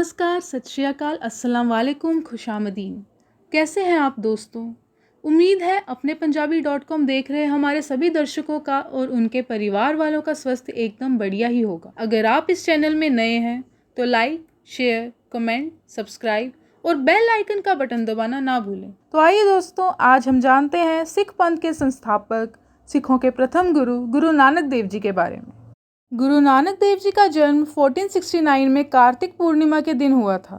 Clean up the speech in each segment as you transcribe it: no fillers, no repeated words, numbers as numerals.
नमस्कार, सत श्री अकाल, अस्सलाम वालेकुम, खुशामदीन। कैसे हैं आप दोस्तों? उम्मीद है अपने पंजाबी.com देख रहे हमारे सभी दर्शकों का और उनके परिवार वालों का स्वास्थ्य एकदम बढ़िया ही होगा। अगर आप इस चैनल में नए हैं तो लाइक, शेयर, कमेंट, सब्सक्राइब और बेल आइकन का बटन दबाना ना भूलें। तो आइए दोस्तों, आज हम जानते हैं सिख पंथ के संस्थापक, सिखों के प्रथम गुरु, गुरु नानक देव जी के बारे में। गुरु नानक देव जी का जन्म 1469 में कार्तिक पूर्णिमा के दिन हुआ था।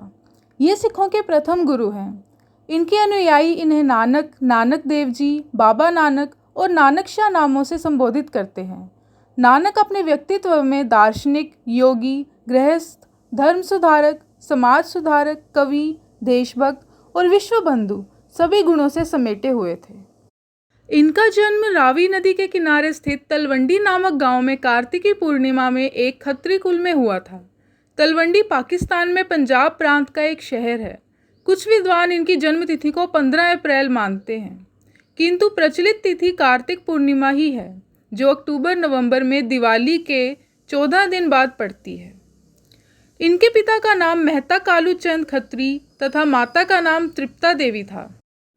ये सिखों के प्रथम गुरु हैं। इनके अनुयायी इन्हें नानक, नानक देव जी, बाबा नानक और नानक शाह नामों से संबोधित करते हैं। नानक अपने व्यक्तित्व में दार्शनिक, योगी, गृहस्थ, धर्म सुधारक, समाज सुधारक, कवि, देशभक्त और विश्व बंधु सभी गुणों से समेटे हुए थे। इनका जन्म रावी नदी के किनारे स्थित तलवंडी नामक गांव में कार्तिकी पूर्णिमा में एक खत्री कुल में हुआ था। तलवंडी पाकिस्तान में पंजाब प्रांत का एक शहर है। कुछ विद्वान इनकी जन्म तिथि को 15 अप्रैल मानते हैं, किंतु प्रचलित तिथि कार्तिक पूर्णिमा ही है, जो अक्टूबर-नवंबर में दिवाली के 14 दिन बाद पड़ती है। इनके पिता का नाम मेहता कालू चंद खत्री तथा माता का नाम तृप्ता देवी था।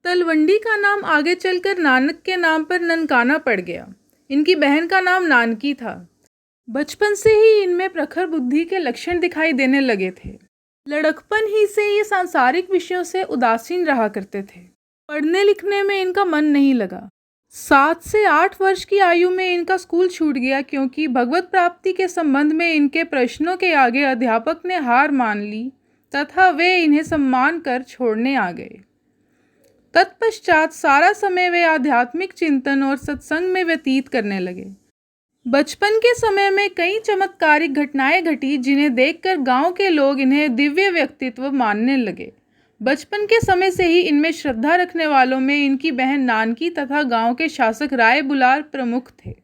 तलवंडी का नाम आगे चलकर नानक के नाम पर ननकाना पड़ गया। इनकी बहन का नाम नानकी था। बचपन से ही इनमें प्रखर बुद्धि के लक्षण दिखाई देने लगे थे। लड़कपन ही से ये सांसारिक विषयों से उदासीन रहा करते थे। पढ़ने लिखने में इनका मन नहीं लगा। 7 से 8 वर्ष की आयु में इनका स्कूल छूट गया, क्योंकि भगवत प्राप्ति के संबंध में इनके प्रश्नों के आगे अध्यापक ने हार मान ली तथा वे इन्हें सम्मान कर छोड़ने आ गए। तत्पश्चात सारा समय वे आध्यात्मिक चिंतन और सत्संग में व्यतीत करने लगे। बचपन के समय में कई चमत्कारिक घटनाएं घटी, जिन्हें देखकर गांव के लोग इन्हें दिव्य व्यक्तित्व मानने लगे। बचपन के समय से ही इनमें श्रद्धा रखने वालों में इनकी बहन नानकी तथा गांव के शासक राय बुलार प्रमुख थे।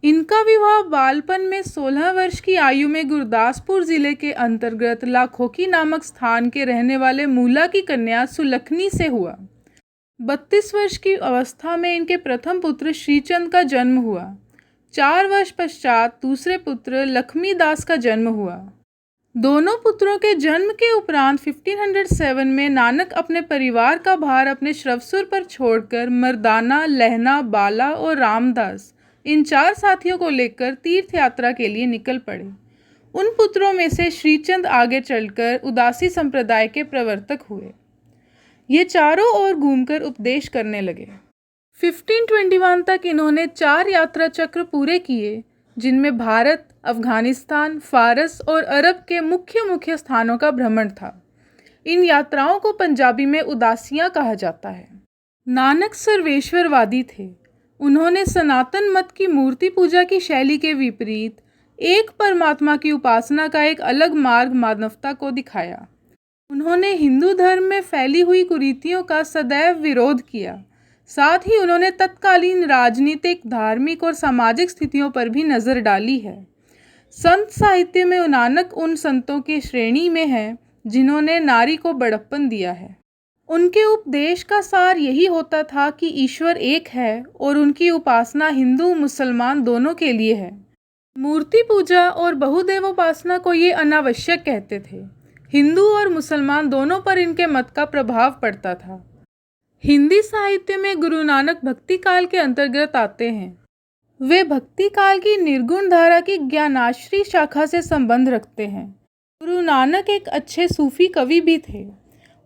इनका विवाह बालपन में 16 वर्ष की आयु में गुरदासपुर जिले के अंतर्गत लाखोकी नामक स्थान के रहने वाले मूला की कन्या सुलखनी से हुआ। 32 वर्ष की अवस्था में इनके प्रथम पुत्र श्रीचंद का जन्म हुआ। 4 वर्ष पश्चात दूसरे पुत्र लक्ष्मी दास का जन्म हुआ। दोनों पुत्रों के जन्म के उपरांत 1507 में नानक अपने परिवार का भार अपने श्रवसुर पर छोड़कर मर्दाना, लहना, बाला और रामदास, इन 4 साथियों को लेकर तीर्थ यात्रा के लिए निकल पड़े। उन पुत्रों में से श्रीचंद आगे चलकर उदासी संप्रदाय के प्रवर्तक हुए। ये चारों ओर घूमकर उपदेश करने लगे। 1521 तक इन्होंने 4 यात्रा चक्र पूरे किए, जिनमें भारत, अफगानिस्तान, फारस और अरब के मुख्य स्थानों का भ्रमण था। इन यात्राओं को पंजाबी में उदासियां कहा जाता है। नानक सर्वेश्वरवादी थे। उन्होंने सनातन मत की मूर्ति पूजा की शैली के विपरीत एक परमात्मा की उपासना का एक अलग मार्ग मानवता को दिखाया। उन्होंने हिंदू धर्म में फैली हुई कुरीतियों का सदैव विरोध किया। साथ ही उन्होंने तत्कालीन राजनीतिक, धार्मिक और सामाजिक स्थितियों पर भी नज़र डाली है। संत साहित्य में नानक उन संतों की श्रेणी में हैं जिन्होंने नारी को बड़प्पन दिया है। उनके उपदेश का सार यही होता था कि ईश्वर एक है और उनकी उपासना हिंदू मुसलमान दोनों के लिए है। मूर्ति पूजा और बहुदेवोपासना को ये अनावश्यक कहते थे। हिंदू और मुसलमान दोनों पर इनके मत का प्रभाव पड़ता था। हिंदी साहित्य में गुरु नानक भक्ति काल के अंतर्गत आते हैं। वे भक्ति काल की निर्गुण धारा की ज्ञानाश्री शाखा से संबंध रखते हैं। गुरु नानक एक अच्छे सूफी कवि भी थे।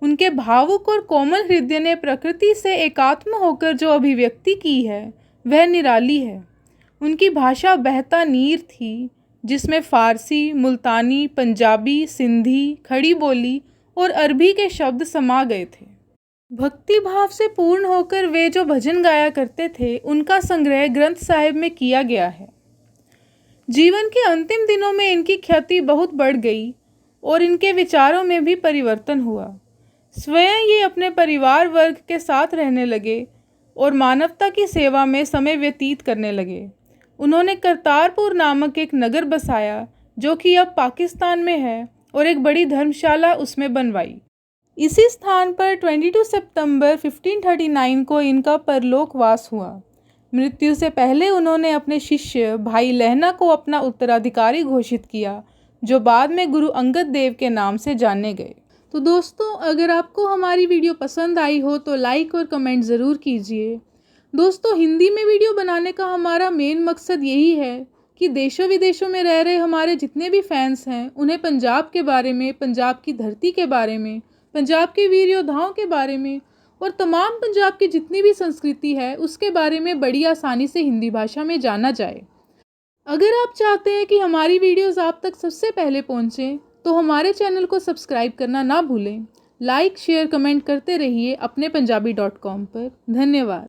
उनके भावुक और कोमल हृदय ने प्रकृति से एकात्म होकर जो अभिव्यक्ति की है वह निराली है। उनकी भाषा बहता नीर थी, जिसमें फारसी, मुल्तानी, पंजाबी, सिंधी, खड़ी बोली और अरबी के शब्द समा गए थे। भक्ति भाव से पूर्ण होकर वे जो भजन गाया करते थे, उनका संग्रह ग्रंथ साहिब में किया गया है। जीवन के अंतिम दिनों में इनकी ख्याति बहुत बढ़ गई और इनके विचारों में भी परिवर्तन हुआ। स्वयं ये अपने परिवार वर्ग के साथ रहने लगे और मानवता की सेवा में समय व्यतीत करने लगे। उन्होंने करतारपुर नामक एक नगर बसाया, जो कि अब पाकिस्तान में है, और एक बड़ी धर्मशाला उसमें बनवाई। इसी स्थान पर 22 सितंबर 1539 को इनका परलोकवास हुआ। मृत्यु से पहले उन्होंने अपने शिष्य भाई लहना को अपना उत्तराधिकारी घोषित किया, जो बाद में गुरु अंगद देव के नाम से जाने गए। तो दोस्तों, अगर आपको हमारी वीडियो पसंद आई हो तो लाइक और कमेंट ज़रूर कीजिए। दोस्तों, हिंदी में वीडियो बनाने का हमारा मेन मकसद यही है कि देशों विदेशों में रह रहे हमारे जितने भी फैंस हैं उन्हें पंजाब के बारे में, पंजाब की धरती के बारे में, पंजाब के वीर योद्धाओं के बारे में और तमाम पंजाब की जितनी भी संस्कृति है उसके बारे में बड़ी आसानी से हिंदी भाषा में जाना जाए। अगर आप चाहते हैं कि हमारी वीडियोस आप तक सबसे पहले पहुंचें तो हमारे चैनल को सब्सक्राइब करना ना भूलें। लाइक, शेयर, कमेंट करते रहिए अपने पंजाबी.com पर। धन्यवाद।